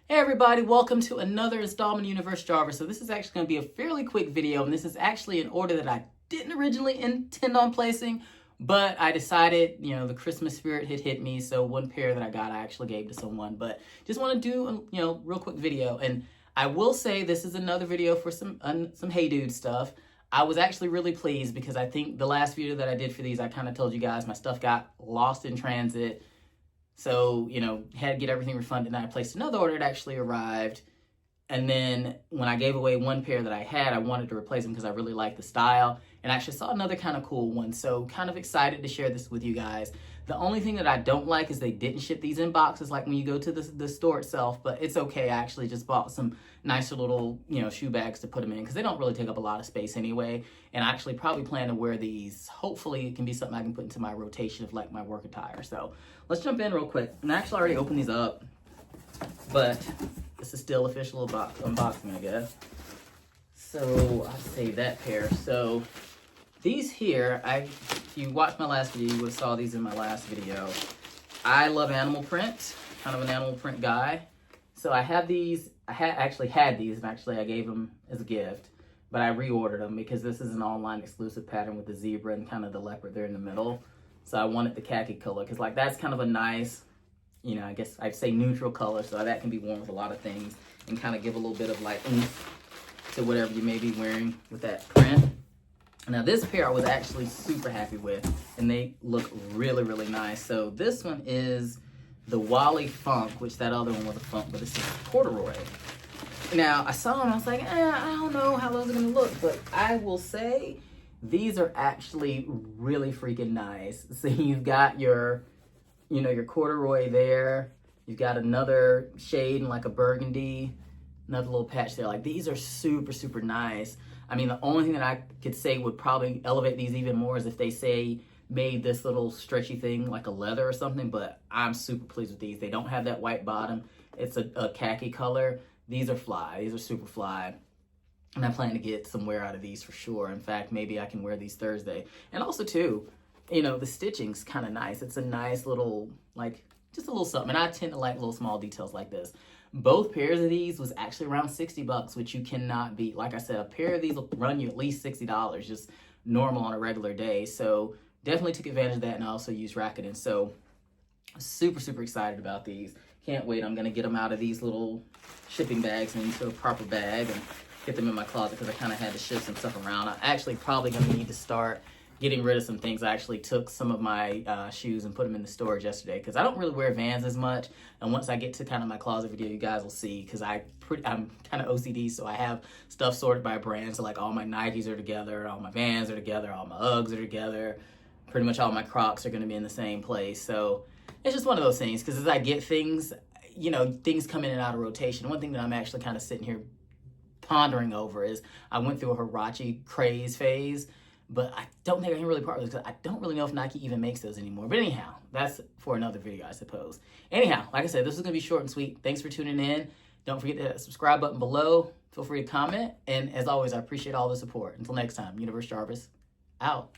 Hey everybody, welcome to another installment of Universe Jarvis. So this is actually going to be a fairly quick video, and this is actually an order that I didn't originally intend on placing, but I decided, the Christmas spirit had hit me, so one pair that I got I actually gave to someone, but just want to do a, real quick video. And I will say this is another video for some Hey Dude stuff. I was actually really pleased because I think the last video that I did for these, I kind of told you guys my stuff got lost in transit. So, had to get everything refunded, and I placed another order that actually arrived. And then when I gave away one pair that I had, I wanted to replace them because I really liked the style. And I actually saw another kind of cool one. So kind of excited to share this with you guys. The only thing that I don't like is they didn't ship these in boxes like when you go to the store itself, but it's okay. I actually just bought some nicer little, shoe bags to put them in because they don't really take up a lot of space anyway. And I actually probably plan to wear these. Hopefully it can be something I can put into my rotation of like my work attire. So let's jump in real quick. And I actually already opened these up, but this is still official unboxing, I guess. So I'll save that pair. So these here, if you watched my last video, you would have saw these in my last video. I love animal print, kind of an animal print guy. So I have these, actually had these, and actually I gave them as a gift, but I reordered them because this is an online exclusive pattern with the zebra and kind of the leopard there in the middle. So I wanted the khaki color because like that's kind of a nice, I guess I'd say neutral color, so that can be worn with a lot of things and kind of give a little bit of like oomph to whatever you may be wearing with that print. Now this pair I was actually super happy with, and they look really, really nice. So this one is the Wally Funk, which that other one was a funk, but this is corduroy. Now I saw them, I was like, I don't know how those are gonna look, but I will say these are actually really freaking nice. So you've got your, your corduroy there. You've got another shade in like a burgundy, another little patch there. Like these are super, super nice. I mean, the only thing that I could say would probably elevate these even more is if they say made this little stretchy thing like a leather or something, but I'm super pleased with these. They don't have that white bottom. It's a khaki color. These are fly. These are super fly. And I plan to get some wear out of these for sure. In fact, maybe I can wear these Thursday. And also too, the stitching's kind of nice. It's a nice little, just a little something. And I tend to like little small details like this. Both pairs of these was actually around $60, which you cannot beat. Like I said, a pair of these will run you at least $60, just normal on a regular day. So definitely took advantage of that, and I also used Rakuten. So super, super excited about these. Can't wait. I'm going to get them out of these little shipping bags and into a proper bag and get them in my closet because I kind of had to shift some stuff around. I'm actually probably going to need to start getting rid of some things. I actually took some of my shoes and put them in the storage yesterday because I don't really wear Vans as much. And once I get to kind of my closet video, you guys will see because I'm kind of OCD, so I have stuff sorted by brand. So like all my Nikes are together, all my Vans are together, all my Uggs are together. Pretty much all my Crocs are going to be in the same place. So it's just one of those things because as I get things, things come in and out of rotation. One thing that I'm actually kind of sitting here pondering over is I went through a Huarache craze phase, but I don't think I can really part with it because I don't really know if Nike even makes those anymore. But anyhow, that's for another video, I suppose. Anyhow, like I said, this is going to be short and sweet. Thanks for tuning in. Don't forget to hit that subscribe button below. Feel free to comment. And as always, I appreciate all the support. Until next time, Universe Jarvis, out.